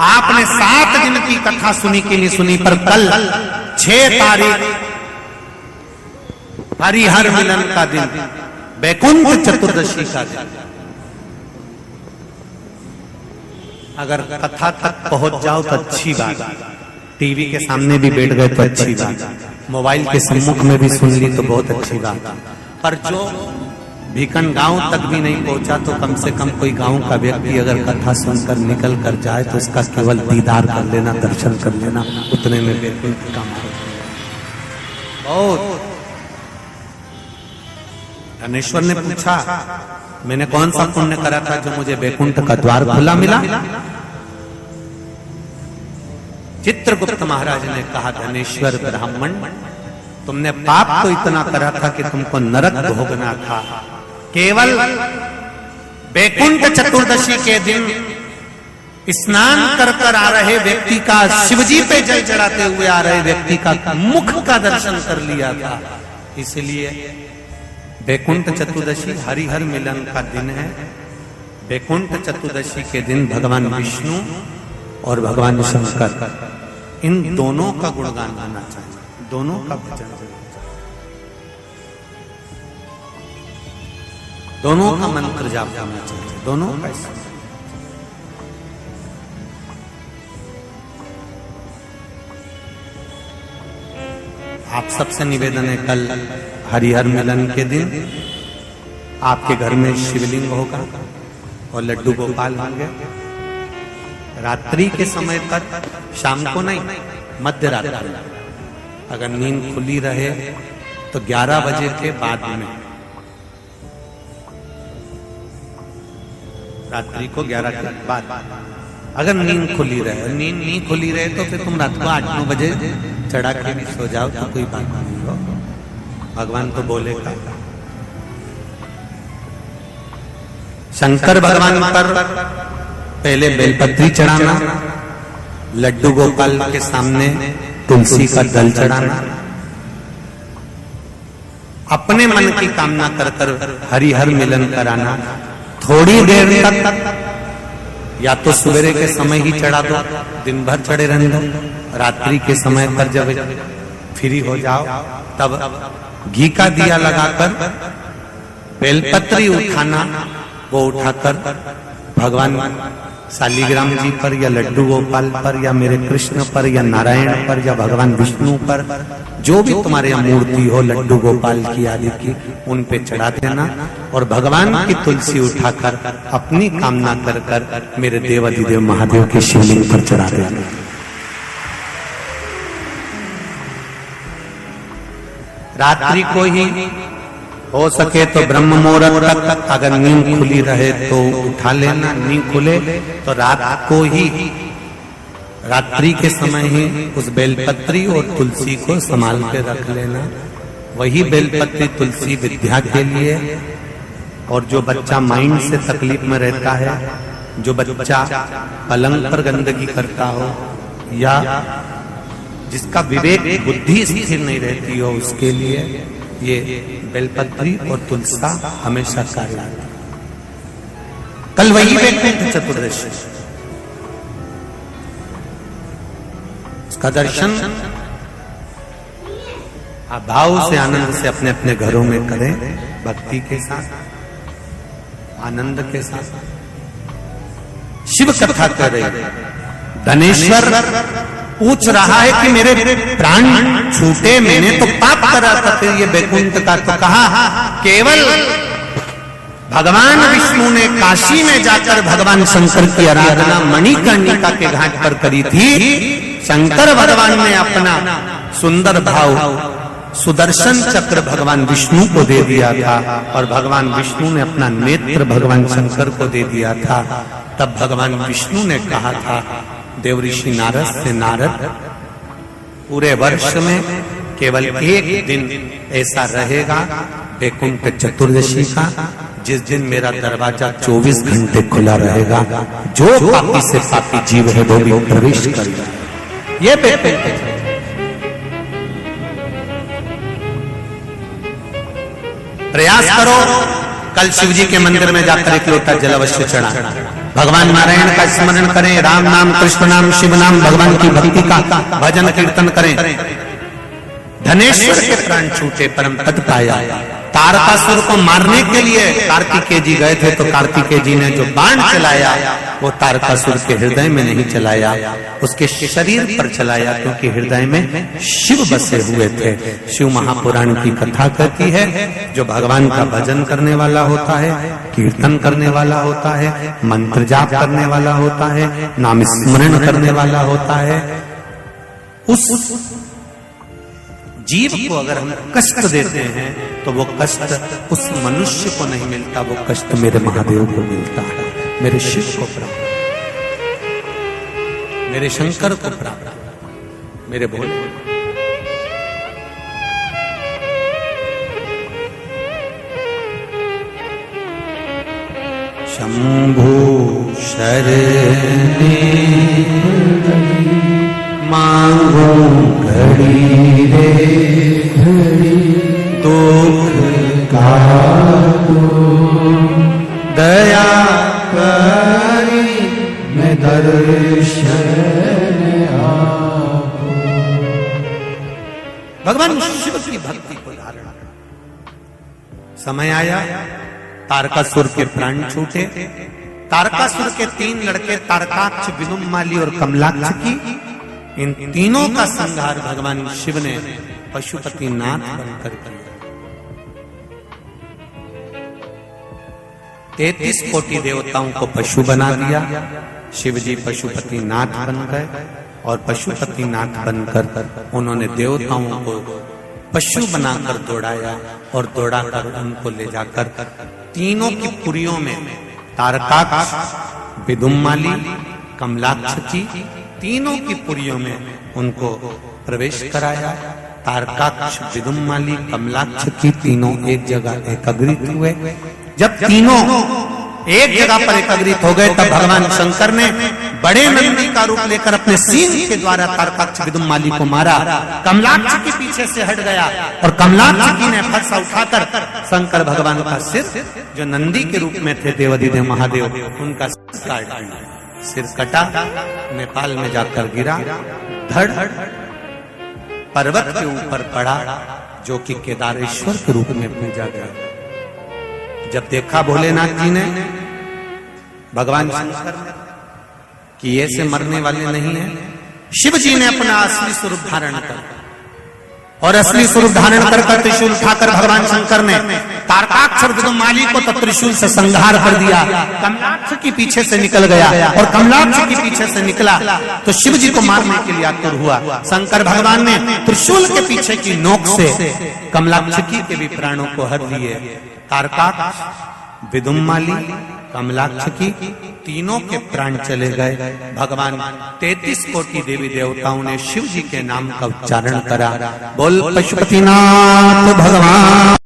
आपने 7 दिन की कथा सुनी कि नहीं सुनी, पर कल 6 तारीख हरिहर मिलन का दिन, वैकुंठ चतुर्दशी का दिन। अगर कथा तक पहुंच जाओ तो अच्छी बात, टीवी के सामने भी बैठ गए तो अच्छी बात, मोबाइल के सम्मुख में भी सुन ली तो बहुत अच्छी बात। पर जो भीकन गांव तक भी नहीं पहुंचा तो कम से कम कोई गांव का व्यक्ति अगर कथा सुनकर निकल कर जाए तो उसका केवल दीदार कर लेना, दर्शन कर लेना, उतने में वैकुंठ का मार्ग। बहुत धनेश्वर ने पूछा, मैंने कौन सा पुण्य करा था जो मुझे वैकुंठ का द्वार खुला मिला? चित्रगुप्त महाराज ने कहा, धनेश्वर ब्राह्मण, तुमने पाप तो इतना करा था कि तुमको नरक भोगना था। केवल वैकुंठ चतुर्दशी के दिन स्नान कर कर आ रहे व्यक्ति का, शिवजी पे जल चढ़ाते हुए आ रहे व्यक्ति का मुख का दर्शन कर लिया था। इसलिए वैकुंठ चतुर्दशी हरिहर मिलन का दिन है। वैकुंठ चतुर्दशी के दिन भगवान विष्णु और भगवान शंकर, इन दोनों का गुणगान गाना चाहिए, दोनों का भजन, दोनों का मंत्र जाप करना चाहिए, दोनों का। आप सबसे निवेदन है, कल हरिहर मिलन के दिन आपके घर में शिवलिंग होगा और लड्डू गोपाल होंगे। रात्रि के समय तक, शाम को नहीं, मध्य रात्रि, अगर नींद खुली रहे तो 11 बजे के बाद में, रात्रि को 11 के बाद अगर नींद खुली रहे, नींद नहीं खुली रहे तो फिर तुम रात को 8-9 बजे चढ़ा के भी सो जाओ तो कोई बात नहीं हो, भगवान तो बोलेगा। शंकर भगवान पर पहले बेलपत्री चढ़ाना, लड्डू गोपाल के सामने तुलसी का दल चढ़ाना, अपने मन की कामना कर कर हरिहर मिलन कराना। थोड़ी देर तक या तो सवेरे के समय ही चढ़ा दो, दिन भर चढ़े रहने दो, रात्रि के समय पर जब फ्री हो जाओ तब घी का दिया लगाकर बेलपत्री उठाना, वो उठाकर भगवान शालिग्राम जी पर या लड्डू गोपाल पर या मेरे कृष्ण पर या नारायण पर या भगवान विष्णु पर, जो भी तुम्हारे यहाँ मूर्ति हो लड्डू गोपाल की आदि की, उन पे चढ़ा देना और भगवान की तुलसी उठाकर अपनी कामना कर कर मेरे देवाधिदेव महादेव के शिवलिंग पर चढ़ा देना। रात्रि को ही हो सके तो ब्रह्म मुहूर्त तक, अगर नींद खुली रहे तो उठा लेना, नींद खुले तो रात को ही, रात्रि के समय ही उस बेलपत्री और तुलसी को संभाल के रख लेना। वही बेलपत्री तुलसी विद्या के लिए, और जो बच्चा माइंड से तकलीफ में रहता है, जो बच्चा पलंग पर गंदगी करता हो या जिसका विवेक बुद्धि स्थिर नहीं रहती हो, उसके लिए ये बेलपत्री और तुलसा हमेशा कार्य आता। कल वही वैकुंठ चतुर्दशी, उसका दर्शन आप भाव से, आनंद से अपने अपने घरों में करें, भक्ति के साथ, आनंद के साथ। शिव कथा कर रहे धनेश्वर पूछ रहा है कि मेरे प्राण छूटे, मैंने तो पाप करा था, फिर ये वैकुंठ का तो कहा। केवल भगवान विष्णु ने काशी में जाकर भगवान शंकर की आराधना मणिकर्णिका के घाट पर करी थी। शंकर भगवान ने अपना सुंदर भाव सुदर्शन चक्र भगवान विष्णु को दे दिया था और भगवान विष्णु ने अपना नेत्र भगवान शंकर को दे दिया था। तब भगवान विष्णु ने कहा था देवऋषि नारद से, नारद, पूरे वर्ष में केवल एक दिन ऐसा रहेगा वैकुंठ चतुर्दशी का, जिस दिन मेरा दरवाजा 24 घंटे खुला रहेगा, जो पापी से पापी जीव है वो भी प्रवेश करेगा। ये प्रयास करो कल शिव जी के मंदिर में जाकर एक लोटा जल अवश्य चढ़ा, भगवान नारायण का स्मरण करें, राम नाम, कृष्ण नाम, शिव नाम, भगवान की भक्ति का भजन कीर्तन करें। धनेश्वर के प्राण छूटे, परम पद पाया। तारकासुर को मारने के लिए कार्तिकेय जी गए थे, तो कार्तिकेय जी ने जो बाण चलाया वो तारकासुर के हृदय में नहीं चलाया, उसके शरीर पर चलाया, क्योंकि हृदय में शिव बसे हुए थे। शिव महापुराण की कथा कहती है, जो भगवान का भजन करने वाला होता है, कीर्तन करने वाला होता है, मंत्र जाप करने वाला होता है, नाम स्मरण करने वाला होता है, उस जीव को अगर हम कष्ट देते हैं तो वो कष्ट उस मनुष्य को नहीं मिलता, वो कष्ट मेरे महादेव को मिलता है, मेरे शिव को प्राप्त, मेरे शंकर को प्राप्त, मेरे भोले। शंभु शरणे मांगो घड़ी रे घड़ी, दुख का दया करी मैं दर्शन आपको। भगवान शिव की भक्ति को धारण। समय आया, तारकासुर के प्राण छूटे। तारकासुर के 3 लड़के तारकाक्ष, विदुम्माली और कमलाक्ष की, इन तीनों का संहार भगवान शिव ने पशुपति नाथ बनकर किया। 33 कोटि देवताओं को पशु बना दिया। शिव जी पशुपति नाथ बन गए, और पशुपति नाथ बनकर उन्होंने देवताओं को पशु बनाकर दौड़ाया, और दौड़ाकर उनको ले जाकर तीनों की पुरियों में, तारकाक्ष, विदुम्माली, कमलाक्ष की तीनों की पुरियों में उनको प्रवेश कराया। तारकाक्ष, विदुम्माली, कमलाक्ष की तीनों एक जगह एकत्रित हुए। जब तीनों एक जगह पर एकत्रित हो गए, तब भगवान शंकर ने बड़े नंदी का रूप लेकर अपने सींग के द्वारा तारकाक्ष, विदुम्माली को मारा। कमलाक्ष के पीछे से हट गया, और कमलाक्ष की ने फरसा उठाकर शंकर भगवान का सिर, जो नंदी के रूप में थे देवाधिदेव महादेव, उनका सिर काट दिया। सिर कटा, नेपाल में जाकर गिरा, धड़ पर्वत के ऊपर पड़ा, जो कि केदारेश्वर के रूप में पूजा गया। जब देखा भोलेनाथ जी ने, भगवान शंकर ने, कि ऐसे मरने वाले नहीं है, शिव जी ने अपना असली स्वरूप धारण कर, और असली स्वरूप धारण कर त्रिशूल उठाकर भगवान शंकर ने तारकाक्ष और विदुम्माली को तो त्रिशूल से संहार कर दिया। कमलाक्ष के पीछे से निकल गया, और कमलाक्ष के पीछे से निकला तो शिव जी को मारने के लिए आतुर हुआ। शंकर भगवान ने त्रिशूल के पीछे की नोक से कमलाक्ष के भी प्राणों को हर लिए। तारकाक्ष, विदुम्माली, कमलाक्ष की तीनों के प्राण चले गए। भगवान 33 कोटि देवी देवताओं ने शिव जी के नाम का उच्चारण करा। बोल पशुपतिनाथ भगवान।